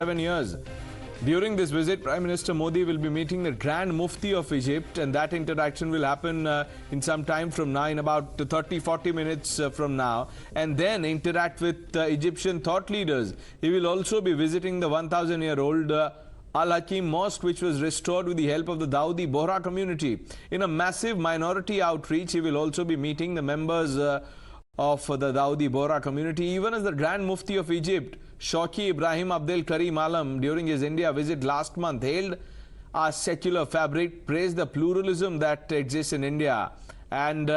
7 years. During this visit, Prime Minister Modi will be meeting the Grand Mufti of Egypt, and that interaction will happen in some time from now, in about 30-40 minutes from now, and then interact with Egyptian thought leaders. He will also be visiting the 1,000-year-old Al-Hakim Mosque, which was restored with the help of the Dawoodi Bohra community. In a massive minority outreach, he will also be meeting the members of the Dawoodi Bohra community. Even as the Grand Mufti of Egypt, Shauki Ibrahim Abdel Karim Alam, during his India visit last month, hailed our secular fabric, praised the pluralism that exists in India, and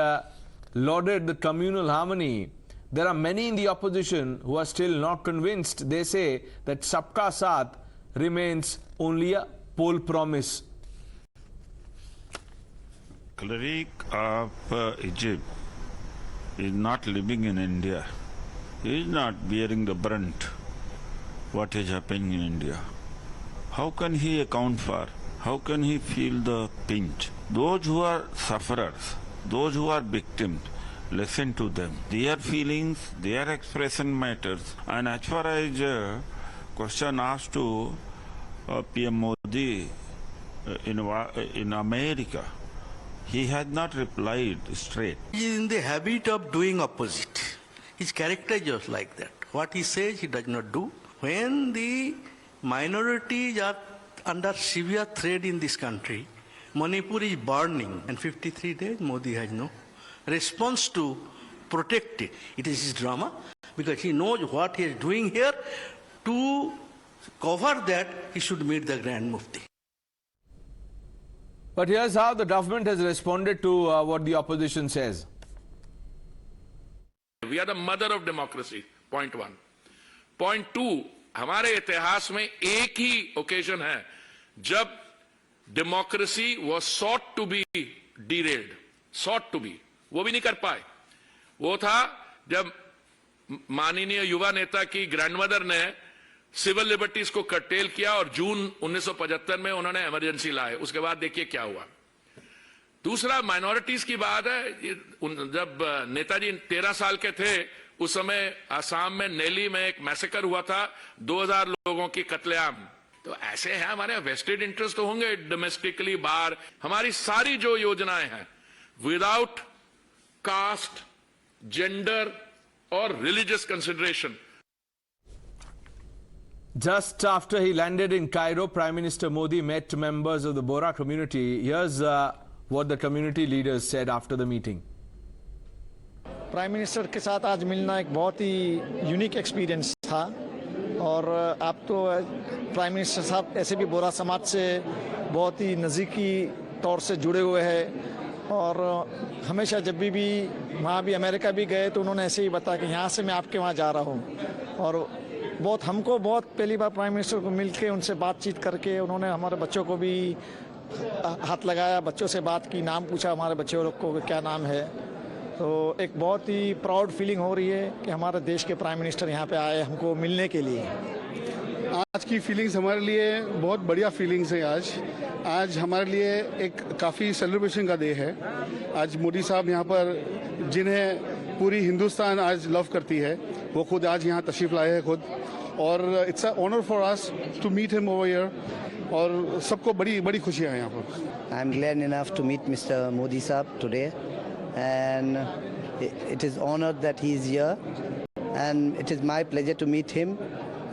lauded the communal harmony. There are many in the opposition who are still not convinced. They say that Sabka Saath remains only a poll promise. Cleric of Egypt is not living in India. He is not bearing the brunt what is happening in India. How can he account for? How can he feel the pinch? Those who are sufferers, those who are victims, listen to them. Their feelings, their expression matters. And as far as question asked to PM Modi in America, he has not replied straight. He is in the habit of doing opposite. His character is just like that. What he says, he does not do. When the minorities are under severe threat in this country, Manipur is burning, and 53 days Modi has no response to protect it. It is his drama, because he knows what he is doing here. To cover that, he should meet the Grand Mufti. But here's how the government has responded to what the opposition says. We are the mother of democracy, point one. Point two, हमारे इतिहास में एक ही occasion है जब democracy was sought to be derailed, sought to be, वो भी नहीं कर पाए. वो था जब माननीय युवा नेता की ग्रैंडमदर ने सिविल लिबर्टीज को कर्टेल किया और जून 1975 में उन्होंने इमरजेंसी लाए. उसके बाद देखिए क्या हुआ. दूसरा, माइनॉरिटीज की बात है. जब नेताजी 13 साल के थे, उस समय आसाम में नेली में एक मैसेकर हुआ था, 2000 लोगों की कत्लेआम. तो ऐसे हैं हमारे वेस्टेड इंटरेस्ट तो होंगे डोमेस्टिकली बाहर. हमारी सारी जो योजनाएं हैं विदाउट कास्ट, जेंडर और religious consideration. Just after he landed in Cairo, Prime Minister Modi met members of the Bohra community. Here's what the community leaders said after the meeting. Prime minister के साथ आज मिलना एक बहुत ही unique experience था, और आप तो प्राइम मिनिस्टर साहब ऐसे भी बोहरा समाज से बहुत ही नज़दीकी तौर से जुड़े हुए हैं, और हमेशा जब भी वहाँ भी अमेरिका भी गए तो उन्होंने ऐसे ही बताया कि यहाँ से मैं आपके वहाँ जा रहा हूँ. और हमको बहुत पहली बार प्राइम मिनिस्टर को मिल के उनसे बातचीत करके उन्होंने हमारे बच्चों को भी हाथ लगाया, बच्चों से बात की, नाम पूछा हमारे बच्चों लोग को क्या नाम है. तो एक बहुत ही प्राउड फीलिंग हो रही है कि हमारे देश के प्राइम मिनिस्टर यहाँ पे आए हमको मिलने के लिए. आज की फीलिंग्स हमारे लिए बहुत बढ़िया फीलिंग्स है. आज हमारे लिए एक काफ़ी सेलिब्रेशन का डे है. आज मोदी साहब यहाँ पर, जिन्हें पूरी हिंदुस्तान आज लव करती है, वो खुद आज यहाँ तशरीफ लाए हैं खुद, और it's a honour for us to meet him over here, और सबको बड़ी खुशियाँ हैं यहाँ पर. I am glad enough to meet mister Modi साहब today, and it is honored that he is here, and it is my pleasure to meet him,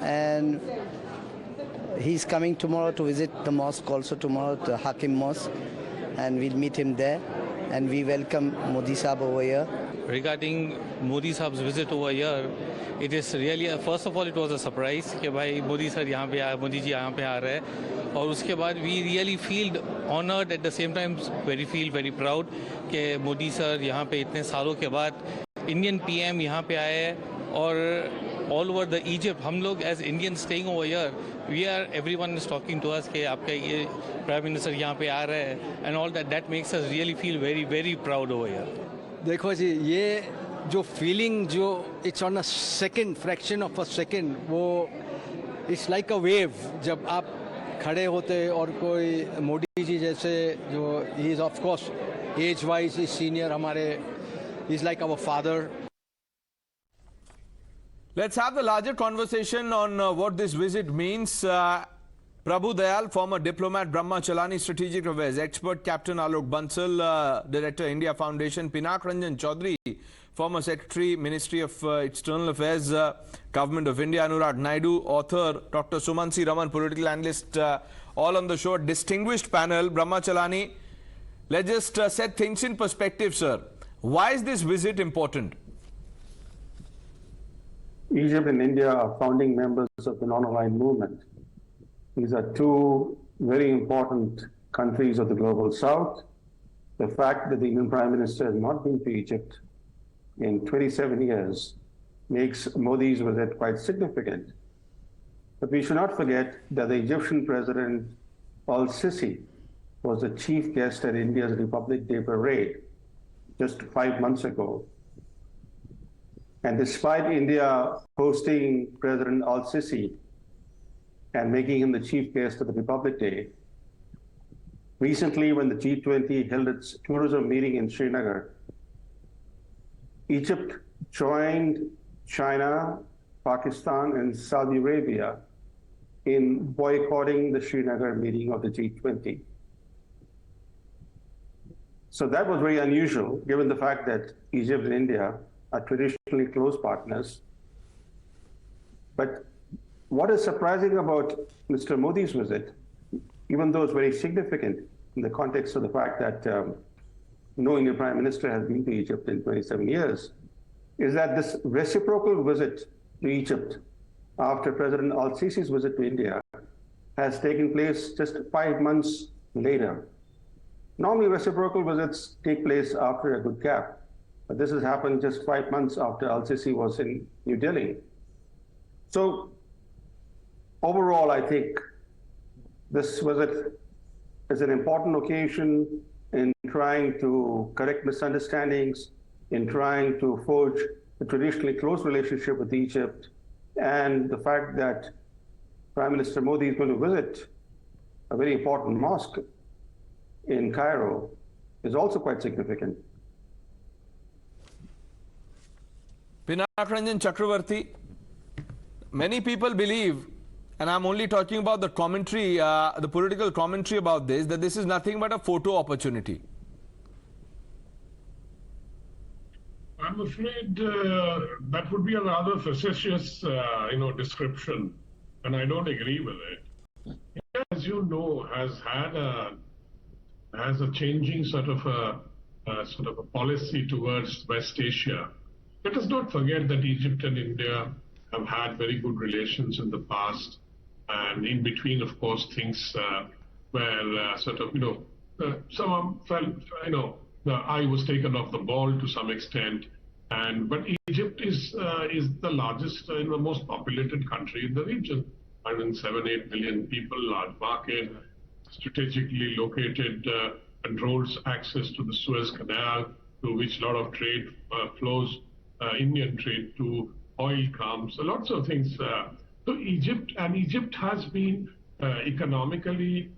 and he is coming tomorrow to visit the mosque also tomorrow, the Hakim Mosque, and we'll meet him there, and we welcome Modi Sahab over here. Regarding Modi Sahab's visit over here, it is really, first of all, it was a surprise कि भाई Modi sir यहाँ पे आए, मोदी जी यहाँ पे आ रहे हैं, और उसके बाद we really feel honored at the same time feel very proud कि मोदी सर यहाँ पे इतने सालों के बाद इंडियन PM यहाँ पे आए हैं. और all over the Egypt, हम लोग as Indians staying over here, everyone is talking to us कि आपका ये प्राइम मिनिस्टर यहाँ पे आ रहे हैं, and all that makes us really feel very proud over here. देखो जी, ये जो फीलिंग जो it's on a second, fraction of a second, वो इट्स लाइक अ वेव. जब आप खड़े होते और कोई मोदी जी जैसे, जो he is of course age wise is senior, हमारे, he is like our father. Let's have the larger conversation on what this visit means. Prabhu Dayal, former diplomat, Brahma Chellaney, Strategic Affairs expert, Captain Adil Bansal, Director, India Foundation, Pinak Ranjan Chakravarty, former Secretary, Ministry of External Affairs, Government of India, Anuradha Naidu, author, Dr. Sumansi Raman, political analyst, all on the show. Distinguished panel. Brahma Chellaney, let's just set things in perspective, sir. Why is this visit important? Egypt and India are founding members of the non-aligned movement. These are two very important countries of the global south. The fact that the Indian Prime Minister has not been to Egypt in 27 years makes Modi's visit quite significant. But we should not forget that the Egyptian President al-Sisi was the chief guest at India's Republic Day parade just 5 months ago. And despite India hosting President al-Sisi and making him the chief guest of the Republic Day, recently when the G20 held its tourism meeting in Srinagar, Egypt joined China, Pakistan, and Saudi Arabia in boycotting the Srinagar meeting of the G20. So that was very unusual, given the fact that Egypt and India are traditionally close partners. But what is surprising about Mr. Modi's visit, even though it's very significant in the context of the fact that no Indian Prime Minister has been to Egypt in 27 years, is that this reciprocal visit to Egypt after President al-Sisi's visit to India has taken place just 5 months later. Normally, reciprocal visits take place after a good gap. But this has happened just 5 months after al-Sisi was in New Delhi. So overall, I think this visit is an important occasion in trying to correct misunderstandings, in trying to forge a traditionally close relationship with Egypt, and the fact that Prime Minister Modi is going to visit a very important mosque in Cairo is also quite significant. Pinak Ranjan Chakravarty, many people believe, and I'm only talking about the commentary, the political commentary about this, that this is nothing but a photo opportunity. I'm afraid that would be a rather facetious, description, and I don't agree with it. India, as you know, has a changing sort of a policy towards West Asia. Let us not forget that Egypt and India have had very good relations in the past, and in between, of course, things someone felt, the eye was taken off the ball to some extent. But Egypt is the largest and the most populated country in the region. 107-8 million people, large market, strategically located, controls access to the Suez Canal, through which a lot of trade flows, Indian trade to oil comes, so lots of things. So Egypt has been economically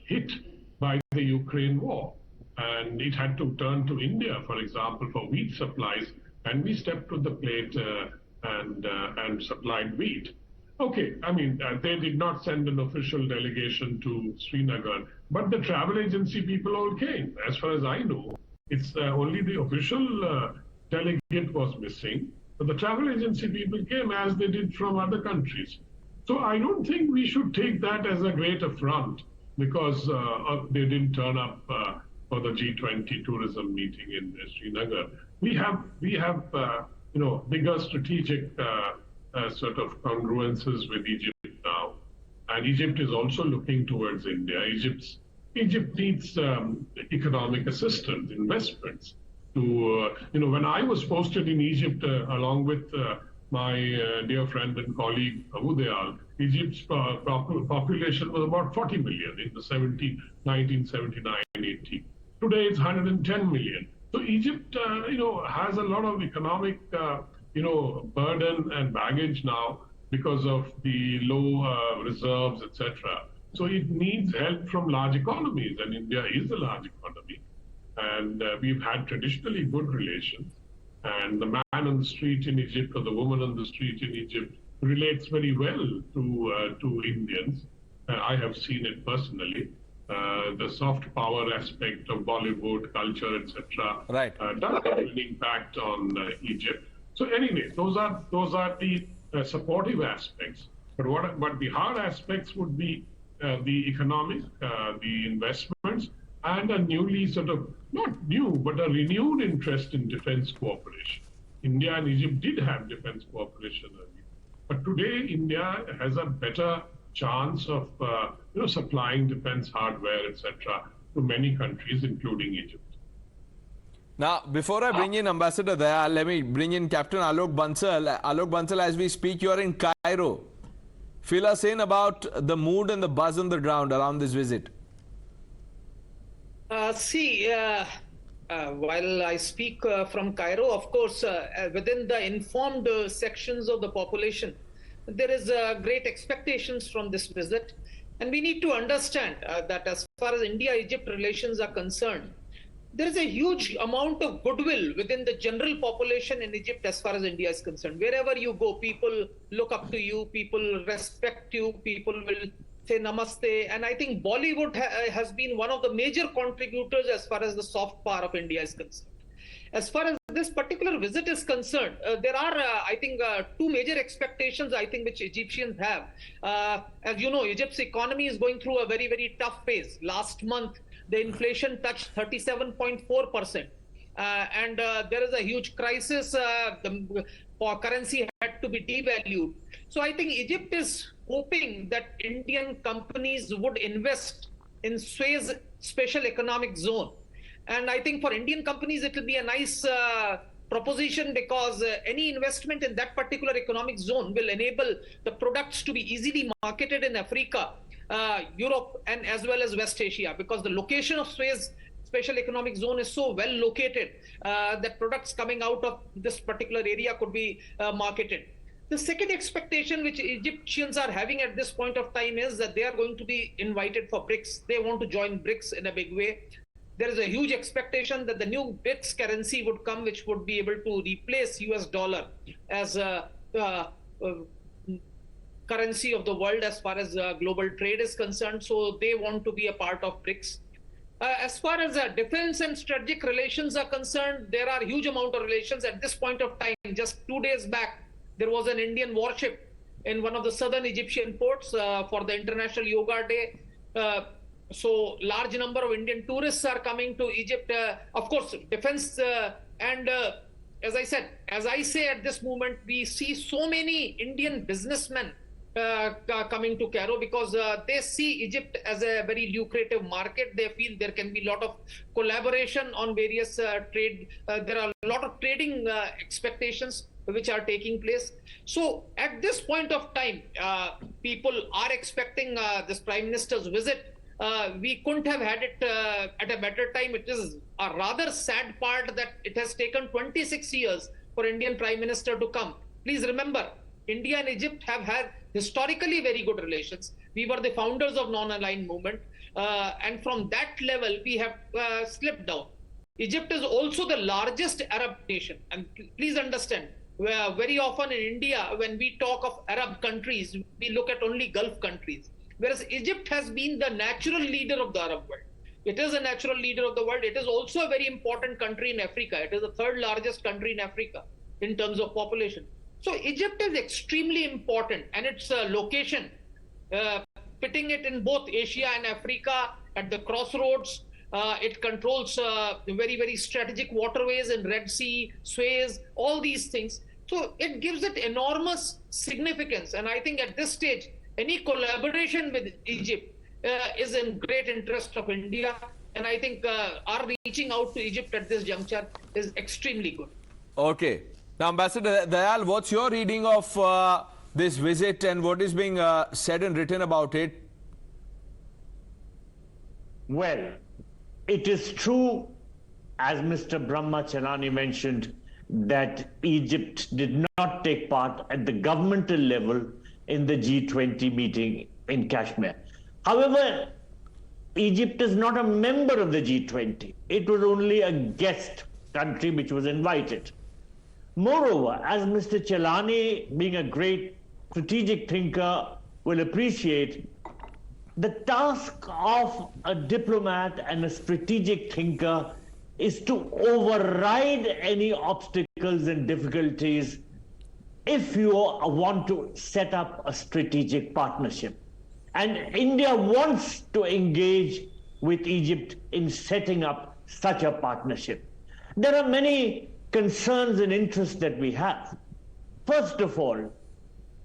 hit by the Ukraine war. And it had to turn to India, for example, for wheat supplies, and we stepped to the plate and supplied wheat. Okay, I mean, they did not send an official delegation to Srinagar, but the travel agency people all came. As far as I know, it's only the official delegate was missing, but the travel agency people came as they did from other countries. So I don't think we should take that as a great affront because they didn't turn up for the G20 tourism meeting in Srinagar. We have bigger strategic sort of congruences with Egypt now, and Egypt is also looking towards India. Egypt needs economic assistance, investments. To when I was posted in Egypt along with my dear friend and colleague Prabhu Dayal, Egypt's population was about 40 million in the 1979-80. Today it's 110 million. So Egypt, has a lot of economic, burden and baggage now because of the low reserves, etc. So it needs help from large economies, and India is a large economy, and we've had traditionally good relations. And the man on the street in Egypt or the woman on the street in Egypt relates very well to Indians. I have seen it personally. The soft power aspect of Bollywood culture, etc., Right. does have an impact on Egypt. So anyway, those are the supportive aspects. But the hard aspects would be the economic, the investments, and a newly sort of, not new, but a renewed interest in defense cooperation. India and Egypt did have defense cooperation earlier, but today India has a better chance of supplying defense hardware, etc., to many countries, including Egypt. Now, before I bring in Ambassador Dayal, let me bring in Captain Alok Bansal. Alok Bansal, as we speak, you are in Cairo. Fill us in about the mood and the buzz on the ground around this visit. While I speak from Cairo, of course, within the informed sections of the population, there is great expectations from this visit. And we need to understand that as far as India-Egypt relations are concerned, there is a huge amount of goodwill within the general population in Egypt as far as India is concerned. Wherever you go, people look up to you, people respect you, people will say namaste. And I think Bollywood has been one of the major contributors as far as the soft power of India is concerned. As far as this particular visit is concerned, there are, I think, two major expectations, I think, which Egyptians have. As you know, Egypt's economy is going through a very, very tough phase. Last month, the inflation touched 37.4%. And there is a huge crisis. The currency had to be devalued. So I think Egypt is hoping that Indian companies would invest in Suez Special Economic Zone. And I think for Indian companies, it will be a nice proposition because any investment in that particular economic zone will enable the products to be easily marketed in Africa, Europe, and as well as West Asia, because the location of Suez Special Economic Zone is so well located that products coming out of this particular area could be marketed. The second expectation which Egyptians are having at this point of time is that they are going to be invited for BRICS. They want to join BRICS in a big way. There is a huge expectation that the new BRICS currency would come, which would be able to replace US dollar as a currency of the world as far as global trade is concerned. So they want to be a part of BRICS. As far as defense and strategic relations are concerned, there are huge amount of relations at this point of time. Just 2 days back, there was an Indian warship in one of the southern Egyptian ports for the International Yoga Day. So large number of Indian tourists are coming to Egypt. Of course, defense and as I say at this moment, we see so many Indian businessmen coming to Cairo because they see Egypt as a very lucrative market. They feel there can be a lot of collaboration on various trade. There are a lot of trading expectations which are taking place. So at this point of time, people are expecting this Prime Minister's visit. We couldn't have had it at a better time. It is a rather sad part that it has taken 26 years for Indian Prime Minister to come. Please remember, India and Egypt have had historically very good relations. We were the founders of non-aligned movement. And from that level, we have slipped down. Egypt is also the largest Arab nation. And please understand, very often in India, when we talk of Arab countries, we look at only Gulf countries. Whereas Egypt has been the natural leader of the Arab world. It is a natural leader of the world. It is also a very important country in Africa. It is the third largest country in Africa in terms of population. So Egypt is extremely important, and its location, putting it in both Asia and Africa at the crossroads. It controls very, very strategic waterways in Red Sea, Suez, all these things. So it gives it enormous significance. And I think at this stage, any collaboration with Egypt is in great interest of India. And I think our reaching out to Egypt at this juncture is extremely good. Okay. Now, Ambassador Dayal, what's your reading of this visit and what is being said and written about it? Well, it is true, as Mr. Brahma Chellaney mentioned, that Egypt did not take part at the governmental level in the G20 meeting in Kashmir. However, Egypt is not a member of the G20. It was only a guest country which was invited. Moreover, as Mr. Chellaney, being a great strategic thinker, will appreciate, the task of a diplomat and a strategic thinker is to override any obstacles and difficulties if you want to set up a strategic partnership. And India wants to engage with Egypt in setting up such a partnership. There are many concerns and interests that we have. First of all,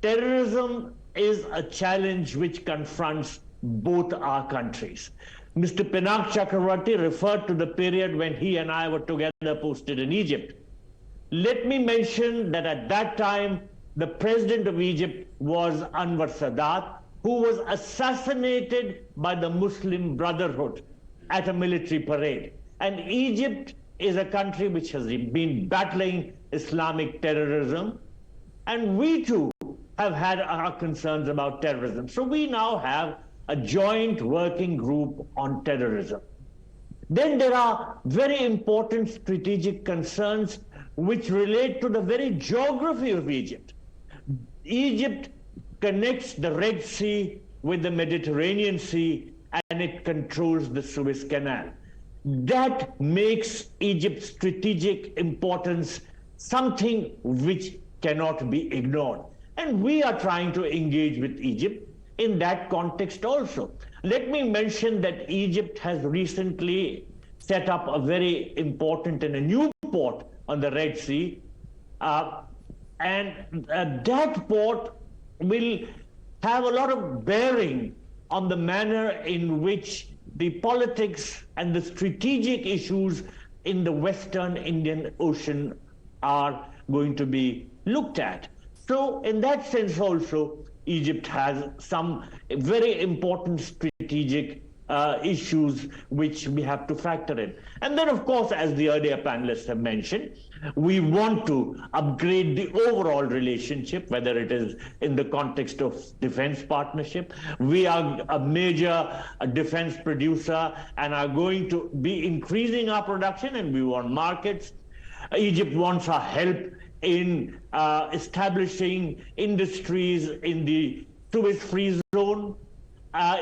terrorism is a challenge which confronts both our countries. Mr. Pinak Chakravarty referred to the period when he and I were together posted in Egypt. Let me mention that at that time, the president of Egypt was Anwar Sadat, who was assassinated by the Muslim Brotherhood at a military parade. And Egypt is a country which has been battling Islamic terrorism, and we too have had our concerns about terrorism. So we now have a joint working group on terrorism. Then there are very important strategic concerns which relate to the very geography of Egypt. Egypt connects the Red Sea with the Mediterranean Sea, and it controls the Suez Canal. That makes Egypt's strategic importance something which cannot be ignored. And we are trying to engage with Egypt in that context also. Let me mention that Egypt has recently set up a very important and a new port on the Red Sea. That port will have a lot of bearing on the manner in which the politics and the strategic issues in the Western Indian Ocean are going to be looked at. So in that sense also, Egypt has some very important strategic issues which we have to factor in. And then, of course, as the earlier panelists have mentioned, we want to upgrade the overall relationship, whether it is in the context of defense partnership. We are a major defense producer and are going to be increasing our production, and we want markets. Egypt wants our help in establishing industries in the Suez Free Zone.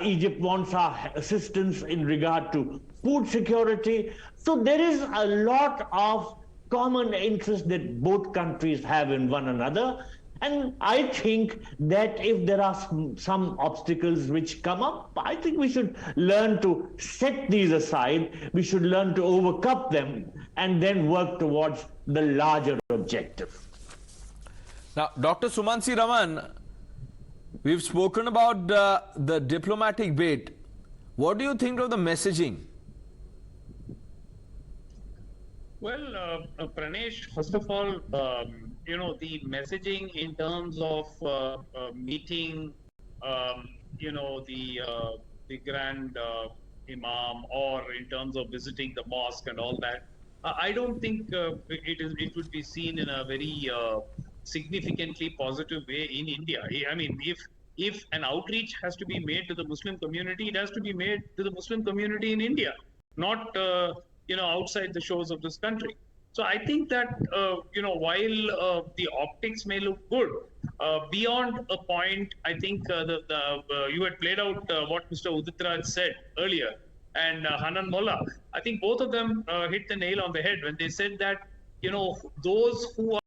Egypt wants our assistance in regard to food security. So there is a lot of common interest that both countries have in one another. And I think that if there are some obstacles which come up, I think we should learn to set these aside. We should learn to overcome them and then work towards the larger objective. Now, Dr. Sumansi Raman, we've spoken about the diplomatic bit. What do you think of the messaging? Well, Pranesh, first of all, the messaging in terms of meeting, the grand imam, or in terms of visiting the mosque and all that, I don't think it would be seen in a very significantly positive way in India. I mean, if an outreach has to be made to the Muslim community, it has to be made to the Muslim community in India, not outside the shores of this country. So I think that while the optics may look good, beyond a point, I think you had played out what Mr. Udit Raj said earlier, and Hanan Molla. I think both of them hit the nail on the head when they said that those who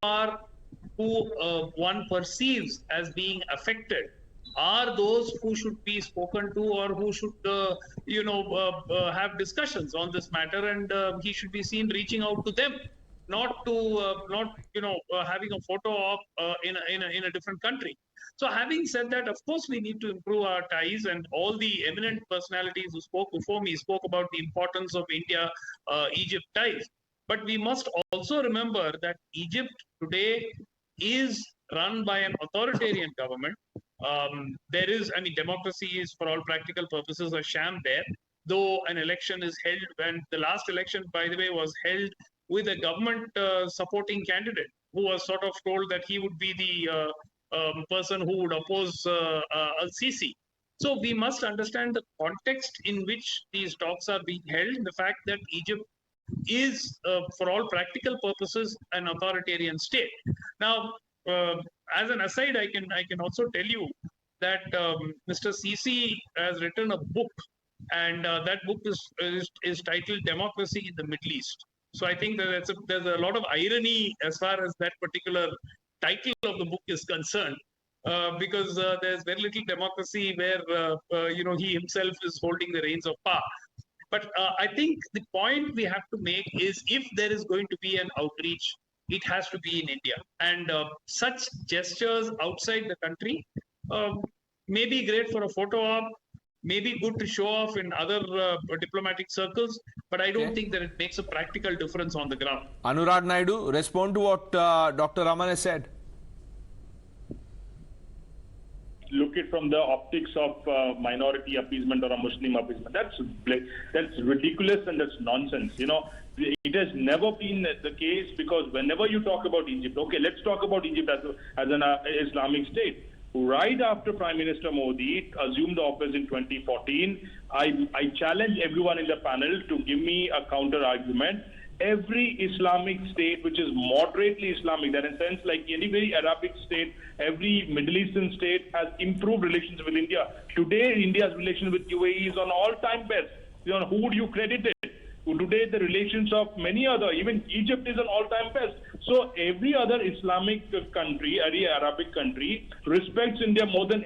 one perceives as being affected are those who should be spoken to, or who should have discussions on this matter, and he should be seen reaching out to them, not having a photo op in a different country. So having said that, of course we need to improve our ties, and all the eminent personalities who spoke before me spoke about the importance of India-Egypt ties. But we must also remember that Egypt today is run by an authoritarian government. Democracy is, for all practical purposes, a sham there, though an election is held, and the last election, by the way, was held with a government supporting candidate who was sort of told that he would be the person who would oppose Al-Sisi. So we must understand the context in which these talks are being held, the fact that Egypt is, for all practical purposes, an authoritarian state. Now, as an aside, I can also tell you that Mr. Sisi has written a book, and that book is titled "Democracy in the Middle East." So I think that there's a lot of irony as far as that particular title of the book is concerned, because there's very little democracy where he himself is holding the reins of power. But I think the point we have to make is, if there is going to be an outreach, it has to be in India. And such gestures outside the country may be great for a photo op, may be good to show off in other diplomatic circles, but I don't think that it makes a practical difference on the ground. Anurag Naidu, respond to what Dr. Raman has said. Look at from the optics of minority appeasement or a Muslim appeasement. That's ridiculous and that's nonsense. It has never been the case, because whenever you talk about Egypt, okay, let's talk about Egypt as an Islamic state. Right after Prime Minister Modi assumed the office in 2014, I challenge everyone in the panel to give me a counter argument. Every Islamic state which is moderately Islamic, that in sense like any very Arabic state, every Middle Eastern state has improved relations with India. Today, India's relations with UAE is on all-time best. Who would you credit it? Today, the relations of many other, even Egypt is an all-time best. So every other Islamic country, every Arabic country respects India more than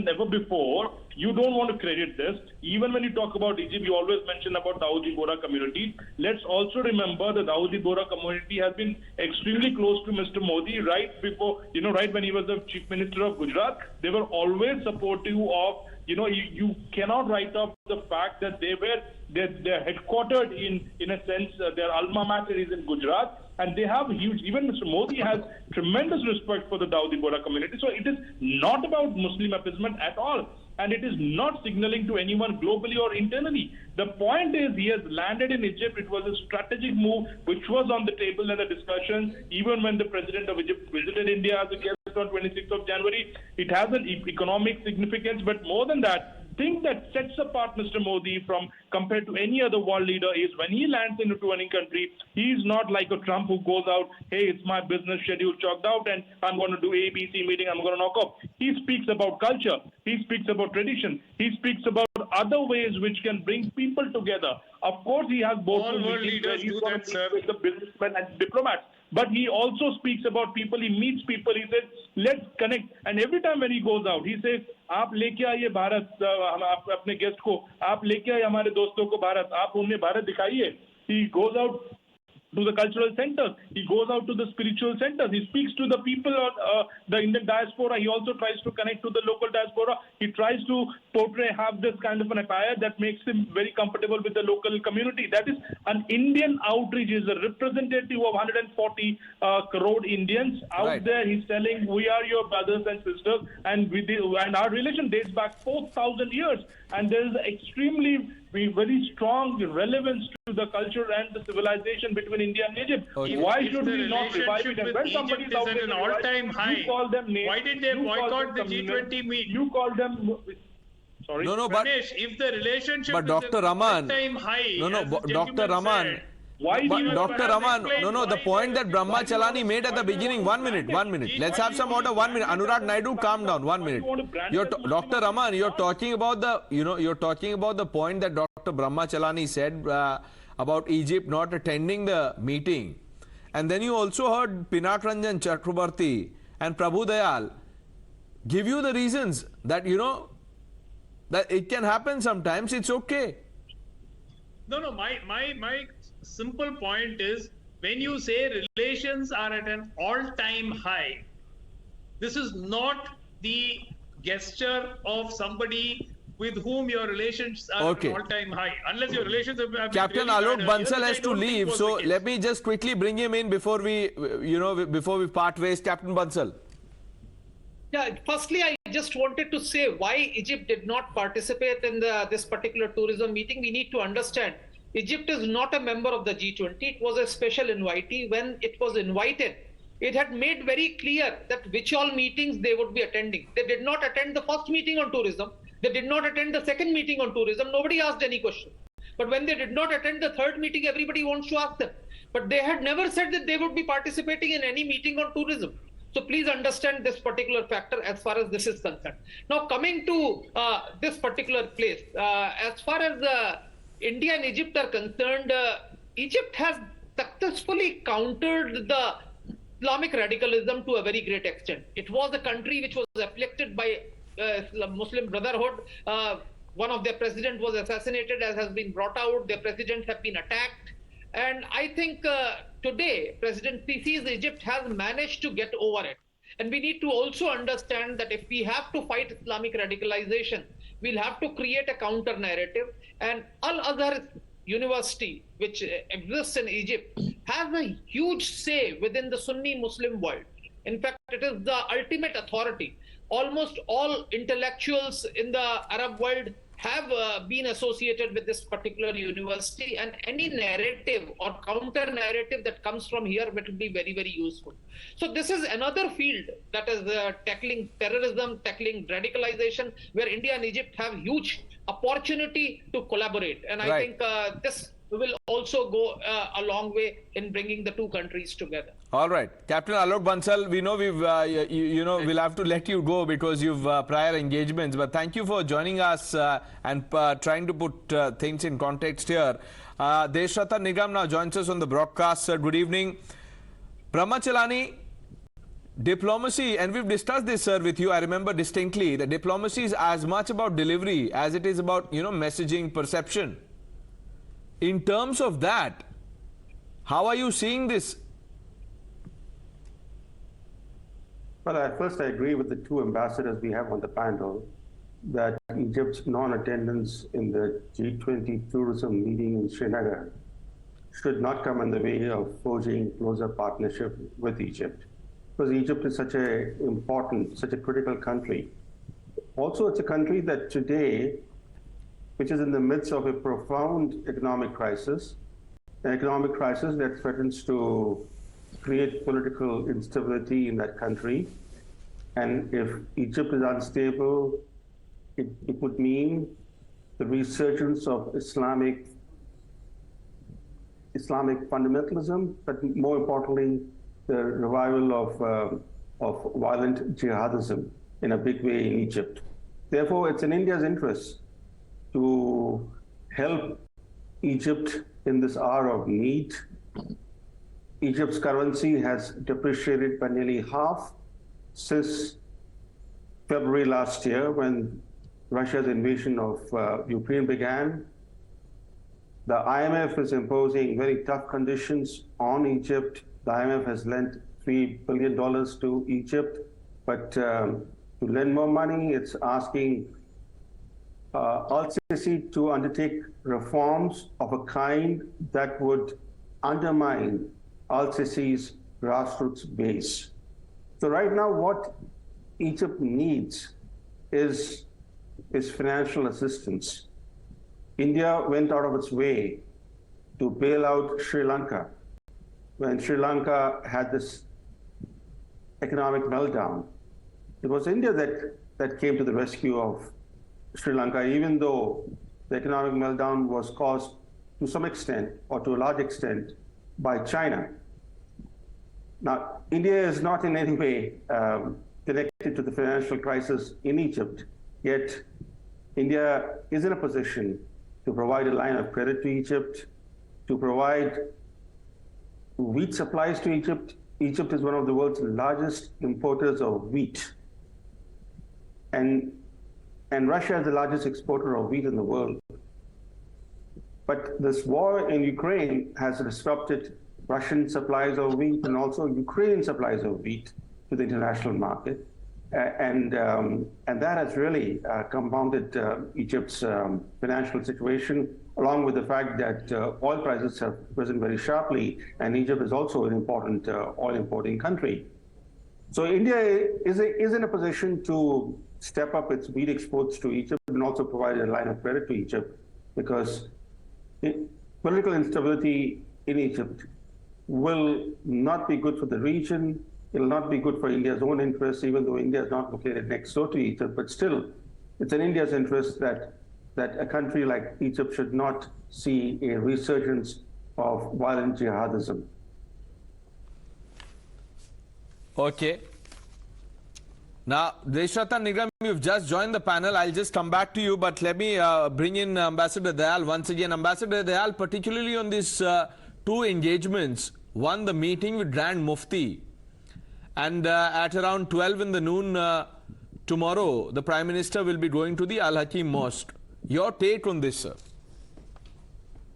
ever before. You don't want to credit this. Even when you talk about Egypt, you always mention about the Dawoodi Bohra community. Let's also remember the Dawoodi Bohra community has been extremely close to Mr. Modi right before, right when he was the Chief Minister of Gujarat. They were always supportive of, you cannot write off the fact that they're headquartered in a sense, their alma mater is in Gujarat. And they have huge, even Mr. Modi has tremendous respect for the Dawoodi Bohra community. So it is not about Muslim appeasement at all. And it is not signaling to anyone globally or internally. The point is, he has landed in Egypt. It was a strategic move which was on the table in the discussion. Even when the president of Egypt visited India as a guest on 26th of January, it has an economic significance. But more than that, thing that sets apart Mr. Modi from compared to any other world leader is when he lands into any country, he's not like a Trump who goes out, hey, it's my business schedule chalked out and I'm going to do ABC meeting, I'm going to knock off. He speaks about culture. He speaks about tradition. He speaks about other ways which can bring people together. Of course, he has both meetings where he's going to meet with the businessmen and diplomats. But he also speaks about people. He meets people. He says, let's connect. And every time when he goes out, he says, आप लेके आइए भारत अपने guest को, आप लेके आइए हमारे दोस्तों को भारत, आप उन्हें भारत दिखाइए. He goes out to the cultural centers. He goes out to the spiritual centers. He speaks to the people of the Indian diaspora. He also tries to connect to the local diaspora. He tries to have this kind of an attire that makes him very comfortable with the local community. That is an Indian outreach. Is a representative of 140 crore Indians out there. He's telling, we are your brothers and sisters, and our relation dates back 4,000 years. And there is extremely very strong relevance to the culture and the civilization between India and Egypt. Why should we not revive it? And when somebody is at an all-time high, you call them names. Why did they boycott the G20 meet? You call them. Sorry. No, but Ramesh, if the relationship but is Dr. Raman, all-time high, Dr. Raman. Dr. Raman, the point that Brahma Chellaney made at the beginning, 1 minute. Let's have some order, 1 minute. Anurag Naidu, calm down, 1 minute. Dr. Raman, you're talking about the point that Dr. Brahma Chellaney said about Egypt not attending the meeting. And then you also heard Pinak Ranjan Chakravarty and Prabhu Dayal give you the reasons that, that it can happen sometimes, it's okay. No, my simple point is, when you say relations are at an all-time high, this is not the gesture of somebody with whom your relations are at an all-time high. Unless your relations have Captain really Alok Bansal has to leave, so let me just quickly bring him in before we, before we part ways. Captain Bansal. Yeah, firstly, I just wanted to say why Egypt did not participate in this particular tourism meeting. We need to understand, Egypt is not a member of the G20. It was a special invitee. When it was invited, it had made very clear that which all meetings they would be attending. They did not attend the first meeting on tourism. They did not attend the second meeting on tourism. Nobody asked any question. But when they did not attend the third meeting, everybody wants to ask them. But they had never said that they would be participating in any meeting on tourism. So please understand this particular factor as far as this is concerned. Now coming to this particular place, as far as India and Egypt are concerned, Egypt has successfully countered the Islamic radicalism to a very great extent. It was a country which was afflicted by Muslim Brotherhood. One of their president was assassinated, as has been brought out. Their presidents have been attacked. And I think today, President Sisi's Egypt has managed to get over it. And we need to also understand that if we have to fight Islamic radicalization, we'll have to create a counter narrative. And Al-Azhar University, which exists in Egypt, has a huge say within the Sunni Muslim world. In fact, it is the ultimate authority. Almost all intellectuals in the Arab world have been associated with this particular university, and any narrative or counter narrative that comes from here will be very, very useful. So this is another field that is tackling terrorism, tackling radicalization, where India and Egypt have huge opportunity to collaborate. And I think this will also go a long way in bringing the two countries together. All right, Captain Adil Bansal, we know we've we'll have to let you go because you've prior engagements, but thank you for joining us and trying to put things in context here. Deshrata Nigam now joins us on the broadcast. Sir, good evening. Brahma Chellaney, diplomacy, and we've discussed this, sir, with you. I remember distinctly that diplomacy is as much about delivery as it is about messaging, perception. In terms of that, how are you seeing this? Well, at first I agree with the two ambassadors we have on the panel that Egypt's non-attendance in the G20 tourism meeting in Srinagar should not come in the way of forging closer partnership with Egypt. Because Egypt is such a important, such a critical country. Also, it's a country that today, which is in the midst of a profound economic crisis, an economic crisis that threatens to create political instability in that country. And if Egypt is unstable, it would mean the resurgence of Islamic fundamentalism, but more importantly, the revival of violent jihadism in a big way in Egypt. Therefore, it's in India's interest to help Egypt in this hour of need. Egypt's currency has depreciated by nearly half since February last year when Russia's invasion of Ukraine began. The IMF is imposing very tough conditions on Egypt. The IMF has lent $3 billion to Egypt, but to lend more money, it's asking Al-Sisi to undertake reforms of a kind that would undermine Al-Sisi's grassroots base. So right now, what Egypt needs is financial assistance. India went out of its way to bail out Sri Lanka when Sri Lanka had this economic meltdown. It was India that came to the rescue of Sri Lanka, even though the economic meltdown was caused to some extent or to a large extent by China. Now, India is not in any way connected to the financial crisis in Egypt, yet India is in a position to provide a line of credit to Egypt, to provide wheat supplies to Egypt. Egypt is one of the world's largest importers of wheat. And Russia is the largest exporter of wheat in the world. But this war in Ukraine has disrupted Russian supplies of wheat and also Ukrainian supplies of wheat to the international market. And that has really compounded Egypt's financial situation, along with the fact that oil prices have risen very sharply, and Egypt is also an important oil importing country. So India is in a position to step up its wheat exports to Egypt and also provide a line of credit to Egypt, because political instability in Egypt will not be good for the region. It will not be good for India's own interests, even though India is not located next door to Egypt. But still, it's in India's interest that that a country like Egypt should not see a resurgence of violent jihadism. Okay. Now, Deshrata Nigam, you've just joined the panel. I'll just come back to you, but let me bring in Ambassador Dayal once again. Ambassador Dayal, particularly on these two engagements, one, the meeting with Grand Mufti, and at around 12 in the noon tomorrow, the Prime Minister will be going to the Al-Hakim Mosque. Your take on this, sir?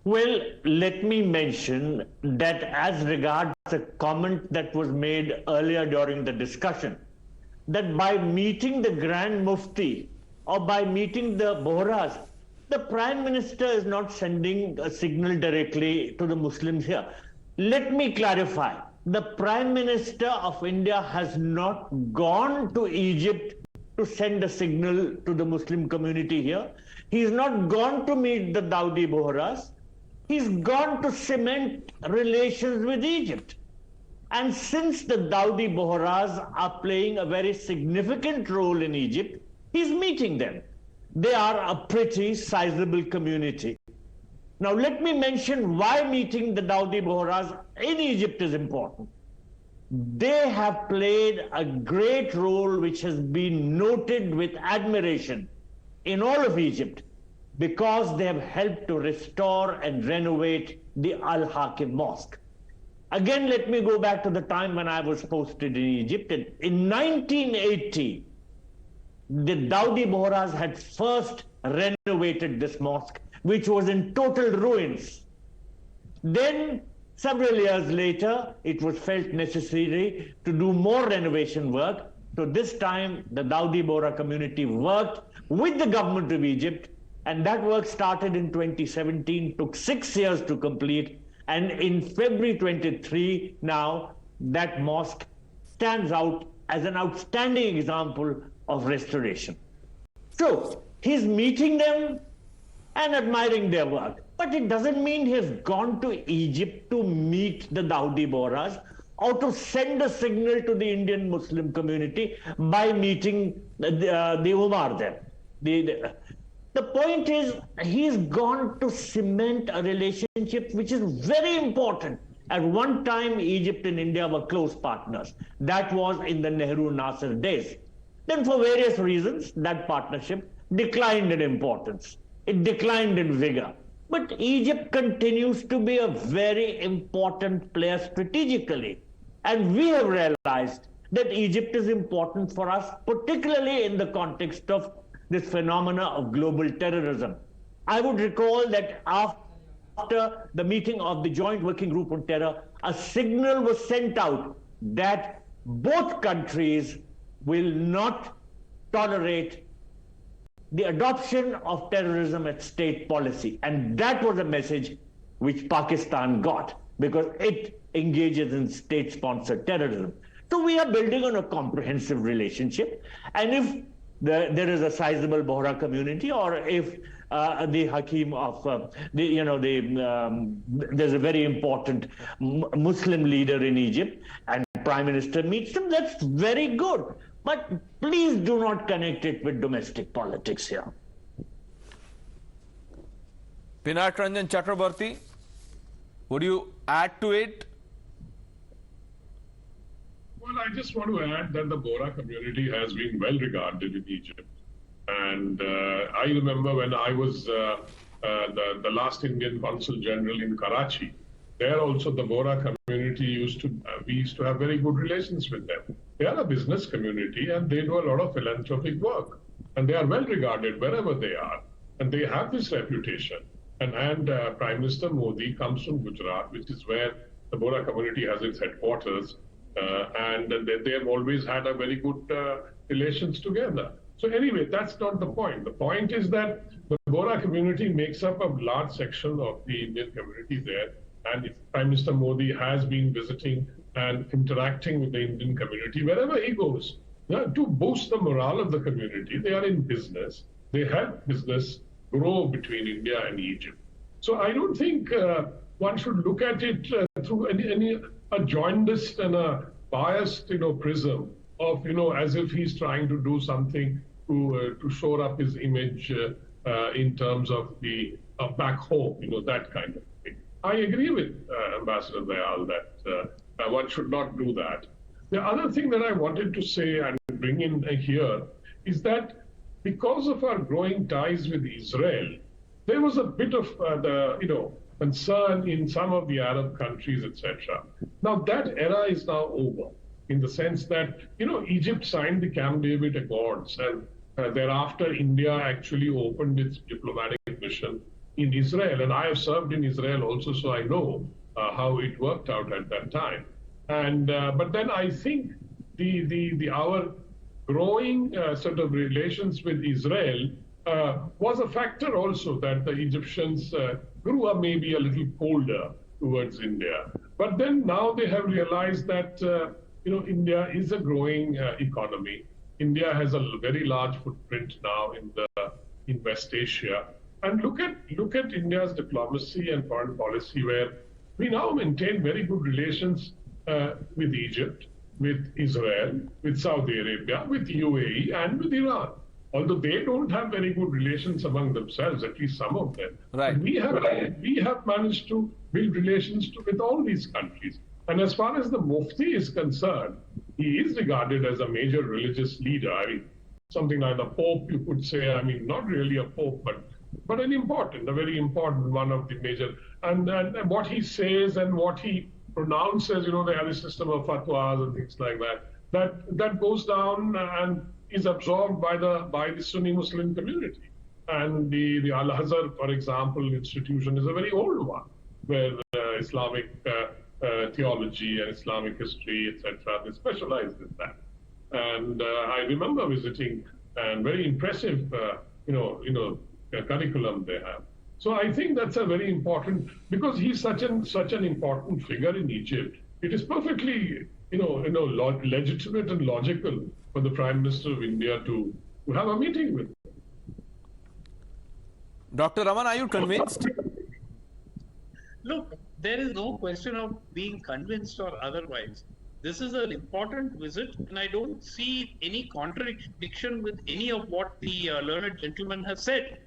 Well, let me mention that as regards a comment that was made earlier during the discussion, that by meeting the Grand Mufti or by meeting the Bohras, the Prime Minister is not sending a signal directly to the Muslims here. Let me clarify. The Prime Minister of India has not gone to Egypt to send a signal to the Muslim community here. He's not gone to meet the Dawoodi Bohras. He's gone to cement relations with Egypt. And since the Dawoodi Bohras are playing a very significant role in Egypt, he's meeting them. They are a pretty sizable community. Now let me mention why meeting the Dawoodi Bohras in Egypt is important. They have played a great role which has been noted with admiration in all of Egypt because they have helped to restore and renovate the Al-Hakim Mosque. Again, let me go back to the time when I was posted in Egypt. In 1980, the Dawoodi Bohras had first renovated this mosque, which was in total ruins. Then, several years later, it was felt necessary to do more renovation work. So this time, the Dawoodi Bohra community worked with the government of Egypt, and that work started in 2017, took 6 years to complete. And in February 23 now, that mosque stands out as an outstanding example of restoration. So he's meeting them and admiring their work. But it doesn't mean he's gone to Egypt to meet the Dawoodi Bohras or to send a signal to the Indian Muslim community by meeting the Umar there. The point is, he's gone to cement a relationship which is very important. At one time, Egypt and India were close partners. That was in the Nehru-Nasser days. Then for various reasons, that partnership declined in importance. It declined in vigor. But Egypt continues to be a very important player strategically. And we have realized that Egypt is important for us, particularly in the context of this phenomena of global terrorism. I would recall that after the meeting of the Joint Working Group on Terror, a signal was sent out that both countries will not tolerate the adoption of terrorism as state policy. And that was a message which Pakistan got because it engages in state-sponsored terrorism. So we are building on a comprehensive relationship. And if there is a sizable Bohra community, or if the Hakim of there's a very important Muslim leader in Egypt and Prime Minister meets them, that's very good. But please do not connect it with domestic politics here. Pinak Ranjan Chakravarty, would you add to it? Well, I just want to add that the Bohra community has been well regarded in Egypt. And I remember when I was the last Indian Consul General in Karachi, there also the Bohra community we used to have very good relations with them. They are a business community and they do a lot of philanthropic work. And they are well regarded wherever they are. And they have this reputation. And Prime Minister Modi comes from Gujarat, which is where the Bohra community has its headquarters. And they have always had a very good relations together. So anyway, that's not the point. The point is that the Bohra community makes up a large section of the Indian community there. And Prime Minister Modi has been visiting and interacting with the Indian community wherever he goes. To boost the morale of the community, they are in business. They help business grow between India and Egypt. So I don't think one should look at it through a jaundiced and a biased, prism of, as if he's trying to do something to shore up his image in terms of the back home, that kind of thing. I agree with Ambassador Dayal that one should not do that. The other thing that I wanted to say and bring in here is that because of our growing ties with Israel, there was a bit of concern in some of the Arab countries, etc. Now that era is now over, in the sense that Egypt signed the Camp David Accords, and thereafter India actually opened its diplomatic mission in Israel, and I have served in Israel also, so I know how it worked out at that time. And but then I think our growing sort of relations with Israel was a factor also, that the Egyptians grew up maybe a little colder towards India. But then now they have realized that India is a growing economy. India has a very large footprint now in West Asia. And look at India's diplomacy and foreign policy, where we now maintain very good relations with Egypt, with Israel, with Saudi Arabia, with UAE, and with Iran. Although they don't have very good relations among themselves, at least some of them. Right. We have managed to build relations with all these countries. And as far as the Mufti is concerned, he is regarded as a major religious leader. I mean, something like the Pope, you could say. I mean, not really a Pope, but a very important one of the major. And what he says and what he pronounces, they have a system of fatwas and things like that. That goes down and is absorbed by the Sunni Muslim community. And the Al-Azhar, for example, institution is a very old one, where Islamic theology and Islamic history, etc., they specialize in that. And I remember visiting, and very impressive, curriculum they have. So I think that's a very important, because he's such an important figure in Egypt. It is perfectly, legitimate and logical for the Prime Minister of India to have a meeting with him. Dr. Raman, are you convinced? Look, there is no question of being convinced or otherwise. This is an important visit, and I don't see any contradiction with any of what the learned gentleman has said.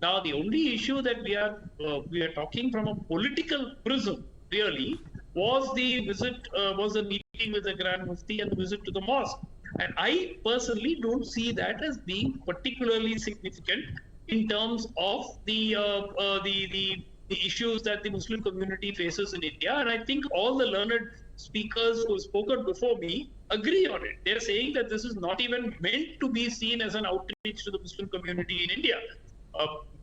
Now, the only issue that we are talking from a political prism, really, was the visit, was the meeting with the Grand Mufti and the visit to the mosque. And I personally don't see that as being particularly significant in terms of the issues that the Muslim community faces in India. And I think all the learned speakers who have spoken before me agree on it. They're saying that this is not even meant to be seen as an outreach to the Muslim community in India.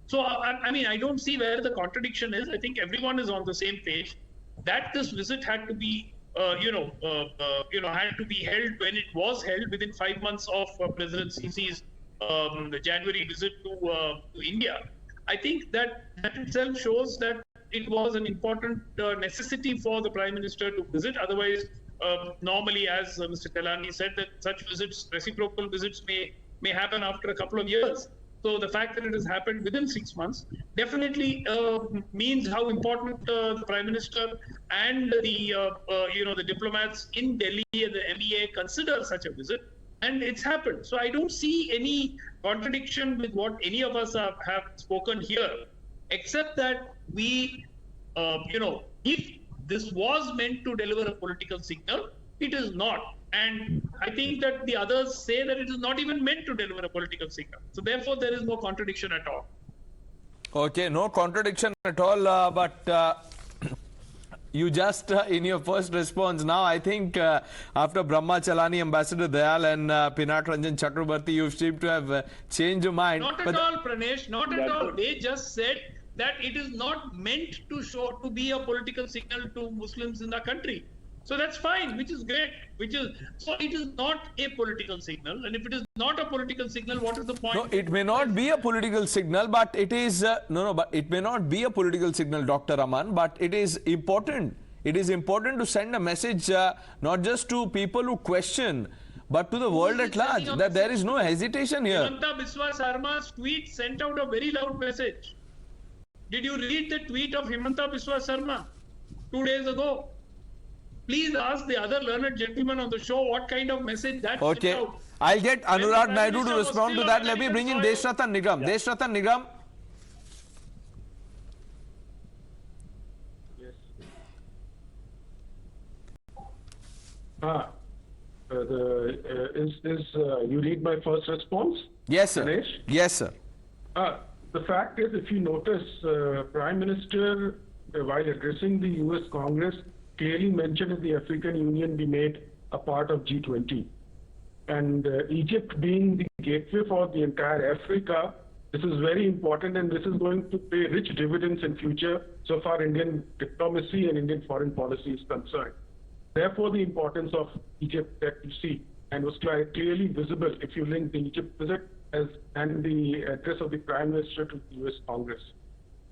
So, I don't see where the contradiction is. I think everyone is on the same page that this visit had to be, had to be held when it was held within 5 months of President Sisi's January visit to India. I think that itself shows that it was an important necessity for the Prime Minister to visit. Otherwise, normally, as Mr. Chellaney said, that such visits, reciprocal visits, may happen after a couple of years. So the fact that it has happened within 6 months definitely means how important the Prime Minister and the diplomats in Delhi and the MEA consider such a visit, and it's happened. So I don't see any contradiction with what any of us have spoken here, except that we, if this was meant to deliver a political signal, it is not. And I think that the others say that it is not even meant to deliver a political signal. So therefore, there is no contradiction at all. Okay, no contradiction at all, but you just, in your first response now, I think after Brahma Chellaney, Ambassador Dayal and Pinak Ranjan Chakravarty, you seem to have changed your mind. Not at all, Pranesh, not at all. They just said that it is not meant to be a political signal to Muslims in the country. So that's fine, which is great. So it is not a political signal, and if it is not a political signal, what is the point? No, it may not be a political signal, but it is but it may not be a political signal, Dr. Raman. But it is important. It is important to send a message not just to people who question, but to the world at large, that there is no hesitation here. Himanta Biswa Sarma's tweet sent out a very loud message. Did you read the tweet of Himanta Biswa Sarma 2 days ago? Please ask the other learned gentleman on the show what kind of message that sent out. I'll get Anuradha Naidu to respond to that. Let me bring in Deshratan Nigam. Deshratan Nigam, You read my first response? Yes, sir. Ganesh? Yes, sir. The fact is, if you notice, Prime Minister, while addressing the US Congress, clearly mentioned that the African Union be made a part of G20. And Egypt being the gateway for the entire Africa, this is very important, and this is going to pay rich dividends in future so far Indian diplomacy and Indian foreign policy is concerned. Therefore, the importance of Egypt that you see, and was clearly visible if you link the Egypt visit and the address of the Prime Minister to the US Congress.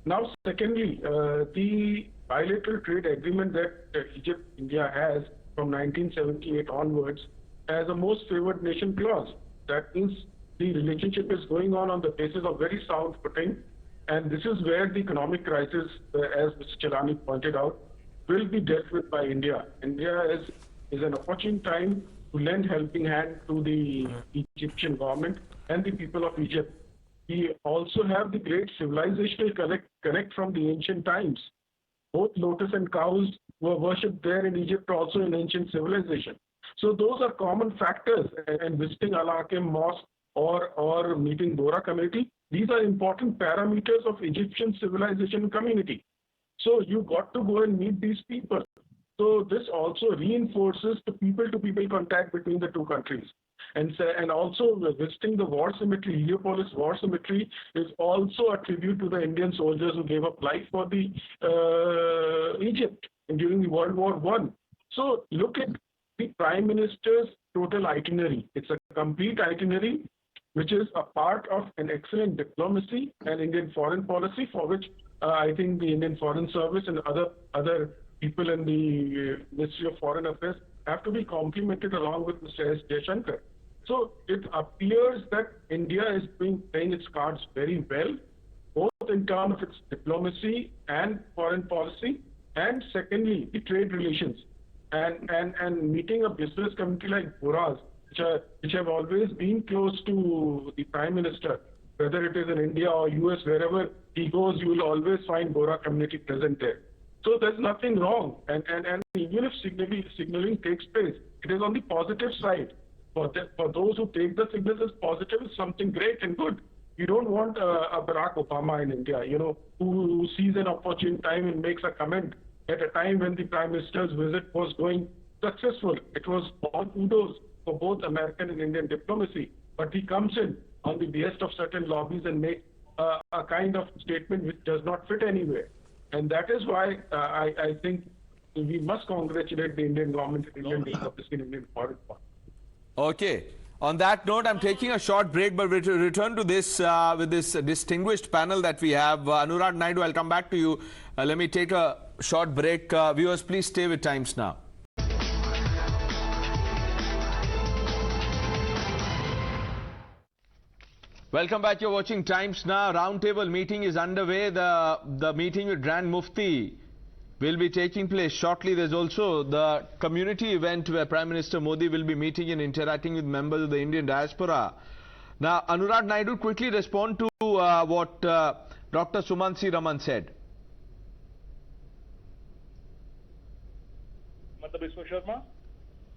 Now, secondly, the bilateral trade agreement that Egypt-India has from 1978 onwards has a most favored nation clause. That means the relationship is going on the basis of very sound footing, and this is where the economic crisis, as Mr. Chellaney pointed out, will be dealt with by India. India is an opportune time to lend helping hand to the Egyptian government and the people of Egypt. We also have the great civilizational connect from the ancient times. Both lotus and cows were worshipped there in Egypt, also in ancient civilization. So those are common factors, and visiting Al-Hakim Mosque or meeting Bora community, these are important parameters of Egyptian civilization community. So you got to go and meet these people. So this also reinforces the people-to-people contact between the two countries. And also visiting the war cemetery, Heliopolis War Cemetery, is also a tribute to the Indian soldiers who gave up life for the Egypt during the World War I. So look at the Prime Minister's total itinerary. It's a complete itinerary, which is a part of an excellent diplomacy and Indian foreign policy, for which I think the Indian Foreign Service and other people in the Ministry of Foreign Affairs have to be complimented along with Mr. S. Jaishankar. So it appears that India is playing its cards very well, both in terms of its diplomacy and foreign policy, and secondly, the trade relations. And meeting a business community like Boras, which have always been close to the Prime Minister, whether it is in India or US, wherever he goes, you will always find Bora community present there. So there's nothing wrong. And even if signaling takes place, it is on the positive side. For those who take the signals as positive, is something great and good. You don't want a Barack Obama in India, who sees an opportune time and makes a comment at a time when the Prime Minister's visit was going successful. It was all kudos for both American and Indian diplomacy. But he comes in on the behest of certain lobbies and makes a kind of statement which does not fit anywhere. And that is why I think we must congratulate the Indian government and Indian diplomacy and Indian foreign policy. Okay. On that note, I'm taking a short break, but we return to this with this distinguished panel that we have. Anuradha Naidu, I'll come back to you. Let me take a short break. Viewers, please stay with Times Now. Welcome back. You're watching Times Now. Roundtable meeting is underway. The meeting with Grand Mufti will be taking place shortly. There's also the community event where Prime Minister Modi will be meeting and interacting with members of the Indian diaspora. Now, Anuradha Naidu, quickly respond to what Dr. Sumansi Raman said.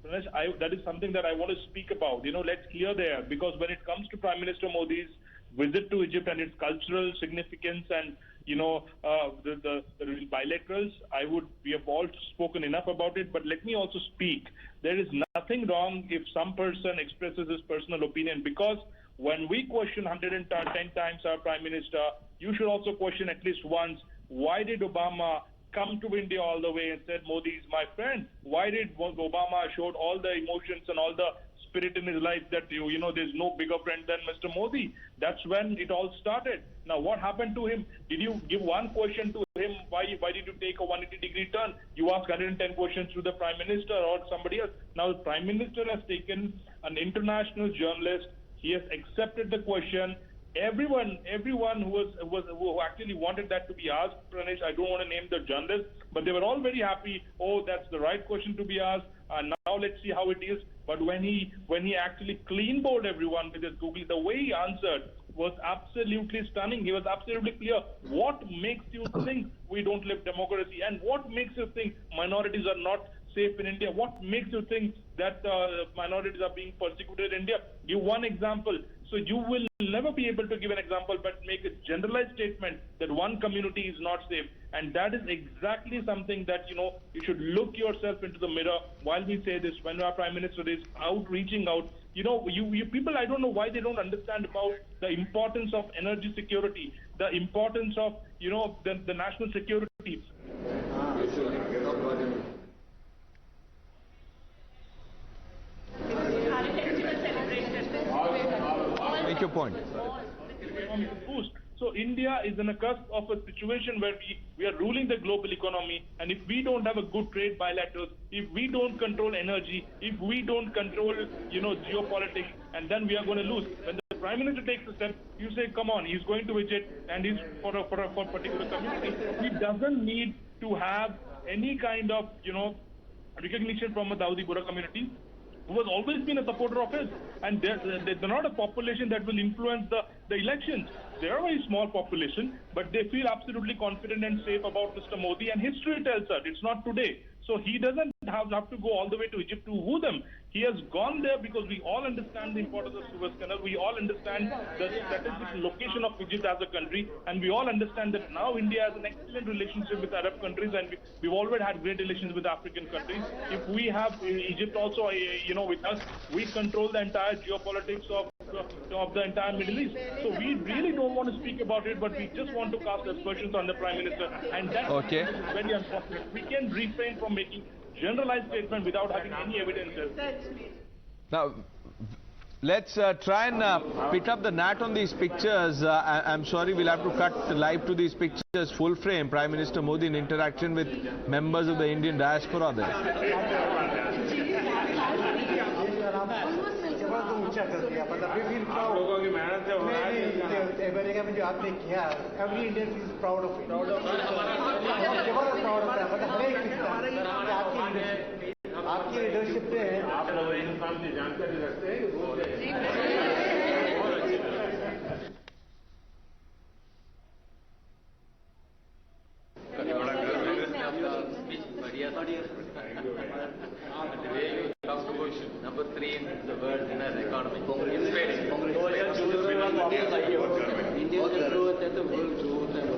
That is something that I want to speak about. Let's clear there, because when it comes to Prime Minister Modi's visit to Egypt and its cultural significance and the bilaterals, we have all spoken enough about it, but let me also speak. There is nothing wrong if some person expresses his personal opinion, because when we question 110 times our Prime Minister, you should also question at least once, why did Obama come to India all the way and said Modi is my friend? Why did Obama showed all the emotions and all the spirit in his life that there's no bigger friend than Mr. Modi? That's when it all started. Now what happened to him? Did you give one question to him? Why did you take a 180-degree turn? You asked 110 questions to the Prime Minister or somebody else. Now the Prime Minister has taken an international journalist. He has accepted the question. Everyone who actually wanted that to be asked, Pranesh, I don't want to name the journalists, but they were all very happy. Oh, that's the right question to be asked. Now let's see how it is. But when he actually clean bowled everyone with his Google, the way he answered was absolutely stunning. He was absolutely clear. What makes you think we don't live democracy, and what makes you think minorities are not safe in India? What makes you think that minorities are being persecuted in India? Give one example. So you will never be able to give an example, but make a generalized statement that one community is not safe. And that is exactly something that, you should look yourself into the mirror while we say this, when our Prime Minister is reaching out. You people, I don't know why they don't understand about the importance of energy security, the importance of, the national security. Make your point. So India is in a cusp of a situation where we are ruling the global economy, and if we don't have a good trade bilaterals, if we don't control energy, if we don't control, geopolitics, and then we are going to lose. When the Prime Minister takes a step, you say, come on, he's going to Egypt and he's for a particular community. He doesn't need to have any kind of, recognition from the Dawoodi Bohra community, who has always been a supporter of his, and they're not a population that will influence the elections. They're a very small population, but they feel absolutely confident and safe about Mr. Modi, and history tells us it's not today. So he doesn't have to go all the way to Egypt to woo them. He has gone there because we all understand the importance of Suez Canal. We all understand the strategic location of Egypt as a country, and we all understand that now India has an excellent relationship with Arab countries, and we've already had great relations with African countries. If we have Egypt also, with us, we control the entire geopolitics of the entire Middle East. So we really don't want to speak about it, but we just want to cast aspersions on the Prime Minister, and that's very unfortunate. We can refrain from making generalized statement without having any evidences. Now, let's try and pick up the gnat on these pictures. I'm sorry, we'll have to cut live to these pictures full frame. Prime Minister Modi in interaction with members of the Indian diaspora there. आप लोगों की मेहनत से हो रहा है America में जो आपने किया every Indian is proud of it जबरदस्त प्राउड होता है मतलब हर एक आपकी लीडरशिप पे है आप लोग हिंदुस्तान की जानकारी रखते हैं Number 3 in the world in our economy. Inspiring. India's growth and the world growth and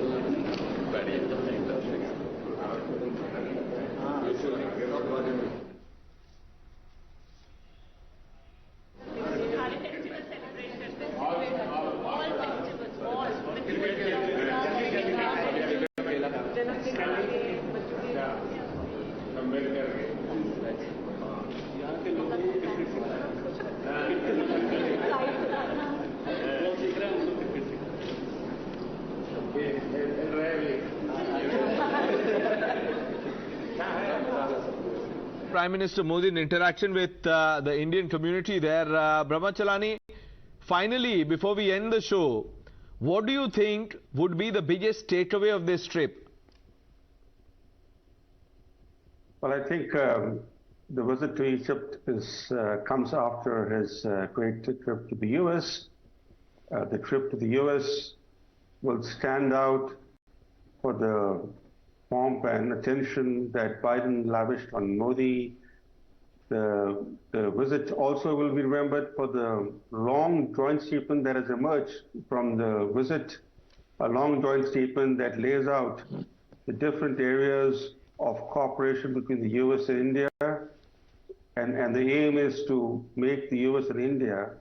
Prime Minister Modi in interaction with the Indian community there. Brahma Chellaney, finally, before we end the show, what do you think would be the biggest takeaway of this trip? Well, I think the visit to Egypt comes after his great trip to the U.S. The trip to the U.S. will stand out for the pomp and attention that Biden lavished on Modi. The visit also will be remembered for the long joint statement that has emerged from the visit, a long joint statement that lays out the different areas of cooperation between the U.S. and India, and the aim is to make the U.S. and India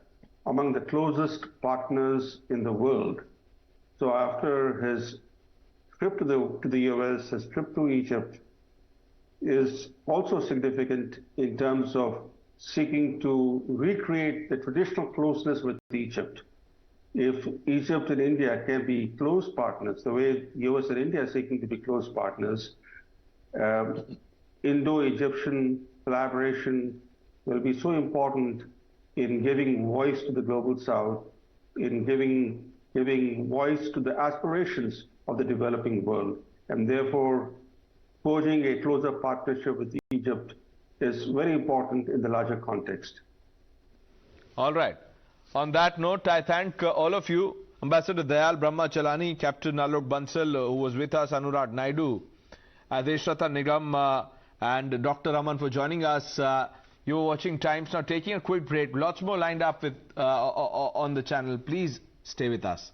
among the closest partners in the world. So after his trip to the U.S., his trip to Egypt is also significant in terms of seeking to recreate the traditional closeness with Egypt. If Egypt and India can be close partners, the way U.S. and India are seeking to be close partners, Indo-Egyptian collaboration will be so important in giving voice to the global South, in giving voice to the aspirations of the developing world, and therefore forging a closer partnership with Egypt is very important in the larger context. All right. On that note, I thank all of you, Ambassador Dayal, Brahma Chellaney, Captain Adil Bansal, who was with us, Anuradha Naidu, Adeshrata Nigam, and Dr. Raman for joining us. You're watching Times now, taking a quick break. Lots more lined up with on the channel. Please stay with us.